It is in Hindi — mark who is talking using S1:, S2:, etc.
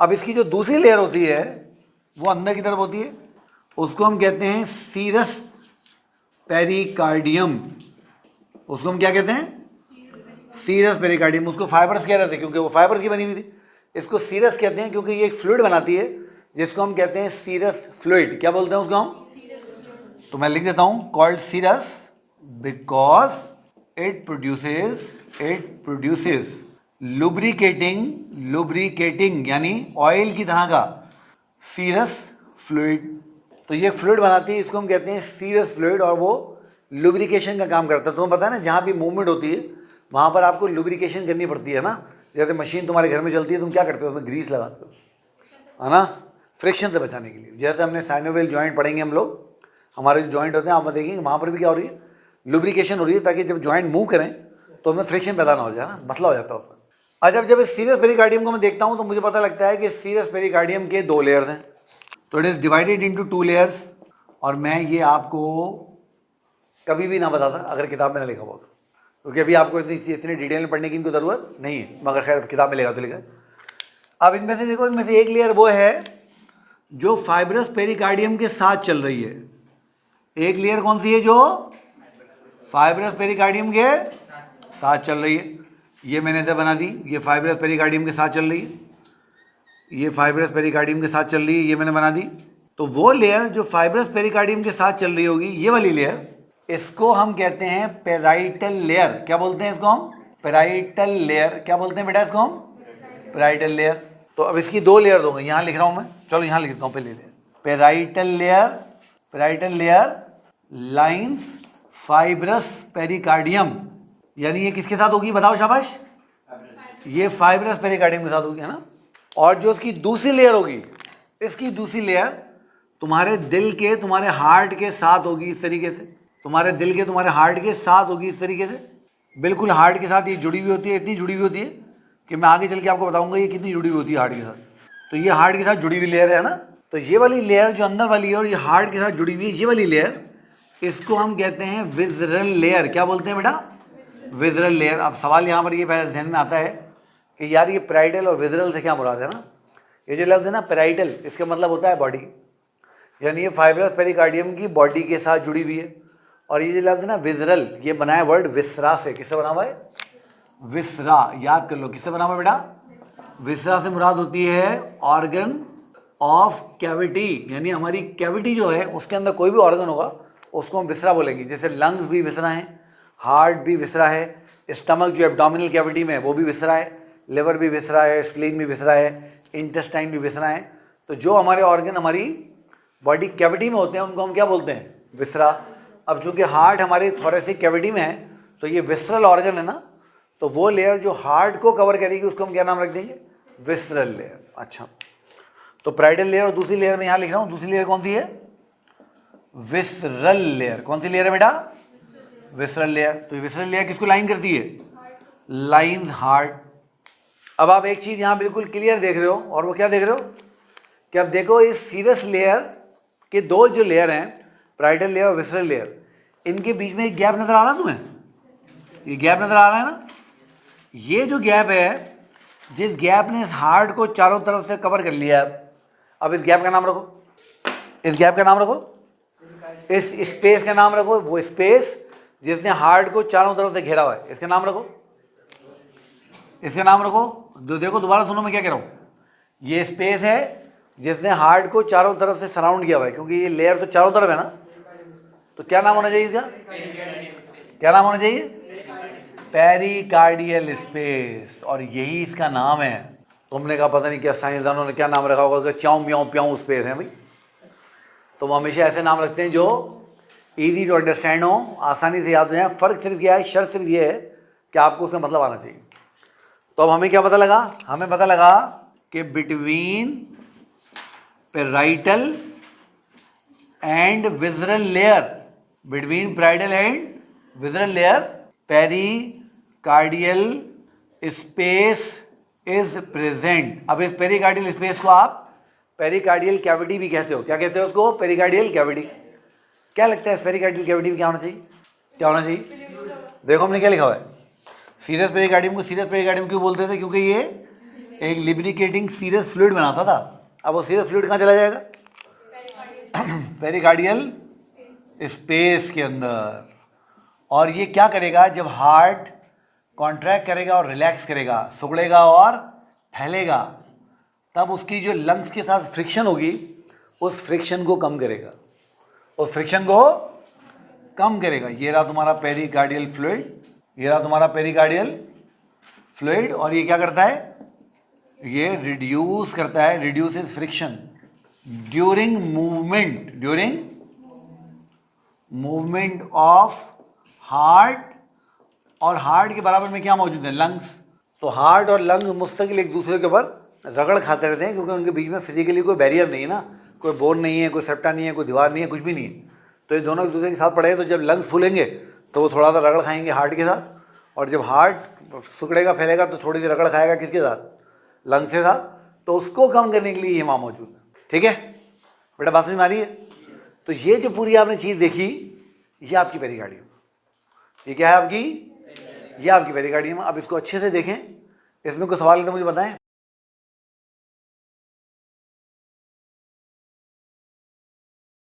S1: अब इसकी जो दूसरी लेयर होती है वो अंदर की तरफ होती है, उसको हम कहते हैं सीरस पेरिकार्डियम। उसको हम क्या कहते हैं? Serous pericardium. उसको फाइबर्स कह रहे थे क्योंकि वो फाइबर्स की बनी हुई थी। इसको सीरस कहते हैं क्योंकि ये एक फ्लूइड बनाती है जिसको हम कहते हैं सीरस फ्लूइड। क्या बोलते हैं उसको हम? तो मैं लिख देता हूँ called serous because it produces lubricating यानी ऑयल की तरह का सीरस फ्लूइड। तो ये फ्लूइड बनाती है, इसको हम कहते हैं सीरस फ्लूइड, और वो लुब्रिकेशन का काम करता है। तुम्हें पता है ना, जहाँ भी मूवमेंट होती है वहाँ पर आपको लुब्रिकेशन करनी पड़ती है ना। जैसे मशीन तुम्हारे घर में चलती है, तुम क्या करते हो? उसमें ग्रीस लगाते हो, है ना, फ्रिक्शन से बचाने के लिए। जैसे हमने साइनोवियल जॉइंट पढ़ेंगे हम लोग, हमारे जो जॉइंट होते हैं आप देखेंगे वहाँ पर भी क्या हो रही है? लुब्रिकेशन हो रही है, ताकि जब जॉइंट मूव करें तो उसमें फ्रिक्शन पैदा ना हो जाए ना, मसला हो जाता है उसमें। अच्छा, जब इस सीरस पेरिकार्डियम को मैं देखता हूँ तो मुझे पता लगता है कि सीरस पेरिकार्डियम के 2 लेयर्स हैं। तो it is divided into 2 layers, और मैं ये आपको कभी भी ना बताता अगर किताब में ना लिखा हुआ तो, क्योंकि अभी आपको इतनी डिटेल में पढ़ने की इनको ज़रूरत नहीं है, मगर खैर किताब में लिखा तो लिखा। अब इनमें से देखो, इनमें से एक लेयर वो है जो फाइब्रस पेरिकार्डियम के साथ चल रही है। एक लेयर कौन सी है? जो फाइब्रस पेरिकार्डियम के साथ चल रही है। ये मैंने इधर बना दी, ये फाइब्रस पेरिकार्डियम के साथ चल रही है, ये फाइब्रस पेरिकार्डियम के साथ चल रही है, ये मैंने बना दी। तो वो लेयर जो फाइब्रस पेरिकार्डियम के साथ चल रही होगी, ये वाली लेयर, इसको हम कहते हैं पेराइटल लेयर। क्या बोलते हैं इसको हम? Parietal layer. क्या बोलते हैं बेटा इसको हम? Parietal layer. तो अब इसकी 2 लेयर होंगे, यहाँ लिख रहा हूँ मैं, चलो यहाँ लिख देता हूँ पहले layer. Parietal layer lines fibrous pericardium, यानी ये किसके साथ होगी? बताओ शाबाश। ये फाइब्रस पेरिकार्डियम के साथ होगी, है ना। और जो इसकी दूसरी लेयर होगी, इसकी दूसरी लेयर तुम्हारे दिल के, तुम्हारे हार्ट के साथ होगी, इस तरीके से। तुम्हारे दिल के, तुम्हारे हार्ट के साथ होगी, इस तरीके से, बिल्कुल हार्ट के साथ ये जुड़ी हुई होती है। इतनी जुड़ी हुई होती है कि मैं आगे चल के आपको बताऊंगा ये कितनी जुड़ी हुई होती है हार्ट के साथ। तो ये हार्ट के साथ जुड़ी हुई लेयर है ना। तो ये वाली लेयर जो अंदर वाली है और ये हार्ट के साथ जुड़ी हुई है, ये वाली लेयर, इसको हम कहते हैं विज़रल लेयर। क्या बोलते हैं बेटा? विज़रल लेयर। अब सवाल यहाँ पर ये ध्यान में आता है कि यार ये पेराइटल और विज़रल से क्या मुराद है ना। ये जो लफ्ज़ है ना पेराइटल, इसका मतलब होता है बॉडी, यानी ये फाइब्रस पेरिकार्डियम की बॉडी के साथ जुड़ी हुई है। और ये जो लफ्ज़ है ना विज़रल, ये बना है वर्ड विसरा से। किससे बना हुआ है? विसरा। याद कर लो किससे बना हुआ है बेटा? विसरा से मुराद होती है ऑर्गन ऑफ कैविटी, यानी हमारी कैविटी जो है उसके अंदर कोई भी ऑर्गन होगा उसको हम विसरा बोलेंगे। जैसे लंग्स भी विसरा हैं, हार्ट भी विसरा है, स्टमक जो एब्डोमिनल कैविटी में है वो भी विसरा है, लिवर भी विसरा है, स्प्लीन भी विसरा है, इंटेस्टाइन भी विसरा है। तो जो हमारे ऑर्गन हमारी बॉडी कैविटी में होते हैं उनको हम क्या बोलते हैं? विसरा। अब चूंकि हार्ट हमारी थोरेसिक कैविटी में है तो ये विसरल ऑर्गन है ना, तो वो लेयर जो हार्ट को कवर करेगी उसको हम क्या नाम रख देंगे? Visceral layer. अच्छा, तो पेराइटल लेयर और दूसरी लेयर में यहाँ लिख रहा हूँ, दूसरी लेयर कौन सी है? Visceral layer. कौन सी लेयर है बेटा? Visceral layer. तो विसरल लेयर किसको लाइन करती है? Lines heart. अब आप एक चीज़ यहाँ बिल्कुल क्लियर देख रहे हो, और वो क्या देख रहे हो कि अब देखो इस सीरस लेयर के 2 जो लेयर हैं, पेराइटल लेयर और विसरल लेयर, इनके बीच में एक गैप नजर आ रहा है तुम्हें? ये गैप नजर आ रहा है ना। ये जो गैप है, जिस गैप ने इस हार्ट को चारों तरफ से कवर कर लिया है, अब इस गैप का नाम रखो, इस गैप का नाम रखो, इस स्पेस का नाम रखो, वो स्पेस जिसने हार्ट को चारों तरफ से घेरा हुआ है, इसका नाम रखो, इसका नाम रखो। देखो दोबारा सुनो मैं क्या कह रहा हूँ। ये स्पेस है जिसने हार्ट को चारों तरफ से सराउंड किया हुआ है, क्योंकि ये लेयर तो चारों तरफ है ना। तो क्या नाम होना चाहिए इसका? क्या नाम होना चाहिए? Pericardial space. और यही इसका नाम है। तुमने कहा पता नहीं क्या साइंसदानों ने क्या नाम रखा होगा, उसका च्याऊ म्याऊ प्याऊ स्पेस है भाई। तो वो हमेशा ऐसे नाम रखते हैं जो ईजी टू अंडरस्टैंड हो, आसानी से याद हो जाए। फ़र्क सिर्फ यह है, शर्त सिर्फ ये है कि आपको उसका मतलब आना चाहिए। तो अब हमें क्या पता लगा? हमें पता लगा कि between parietal and visceral layer, between parietal and visceral layer, pericardial space is present. अब इस पेरिकार्डियल स्पेस को आप पेरिकार्डियल कैविटी भी कहते हो। क्या कहते हो उसको? Pericardial cavity. क्या लगता है इस पेरिकार्डियल कैविटी में क्या होना चाहिए? क्या होना चाहिए? देखो हमने क्या लिखा हुआ है। सीरस पेरिकार्डियम को सीरस पेरिकार्डियम क्यों बोलते थे? क्योंकि ये एक लिब्रिकेटिंग सीरस फ्लूइड बनाता था। अब वो सीरस फ्लूइड कहाँ चला जाएगा? पेरिकार्डियल स्पेस के अंदर। और ये क्या करेगा? जब हार्ट कॉन्ट्रैक्ट करेगा और रिलैक्स करेगा, सिकुड़ेगा और फैलेगा, तब उसकी जो लंग्स के साथ फ्रिक्शन होगी, उस फ्रिक्शन को कम करेगा, उस फ्रिक्शन को कम करेगा। ये रहा तुम्हारा पेरिकार्डियल फ्लूइड, ये रहा तुम्हारा पेरिकार्डियल फ्लूइड। और ये क्या करता है? ये रिड्यूस करता है, reduces friction during movement of heart. और हार्ट के बराबर में क्या मौजूद है? लंग्स। तो हार्ट और लंग्स मुस्तकिल एक दूसरे के ऊपर रगड़ खाते रहते हैं, क्योंकि उनके बीच में फिजिकली कोई बैरियर नहीं है ना, कोई बोन नहीं है, कोई सेप्टा नहीं है, कोई दीवार नहीं है, कुछ भी नहीं है। तो ये दोनों एक दूसरे के साथ पड़े, तो जब लंग्स फूलेंगे तो वो थोड़ा सा रगड़ खाएंगे हार्ट के साथ, और जब हार्ट सिकुड़ेगा फैलेगा तो थोड़ी सी रगड़ खाएगा किसके साथ? लंग्स के साथ। तो उसको कम करने के लिए ये वहाँ मौजूद है। ठीक है बेटा, बात समझ में आ रही है? तो ये जो पूरी आपने चीज़ देखी, ये आपकी पेरिकार्डियम, ये क्या है आपकी? ये आपकी पेरिकार्डियम। अब इसको अच्छे से देखें, इसमें कोई सवाल है तो मुझे बताएं।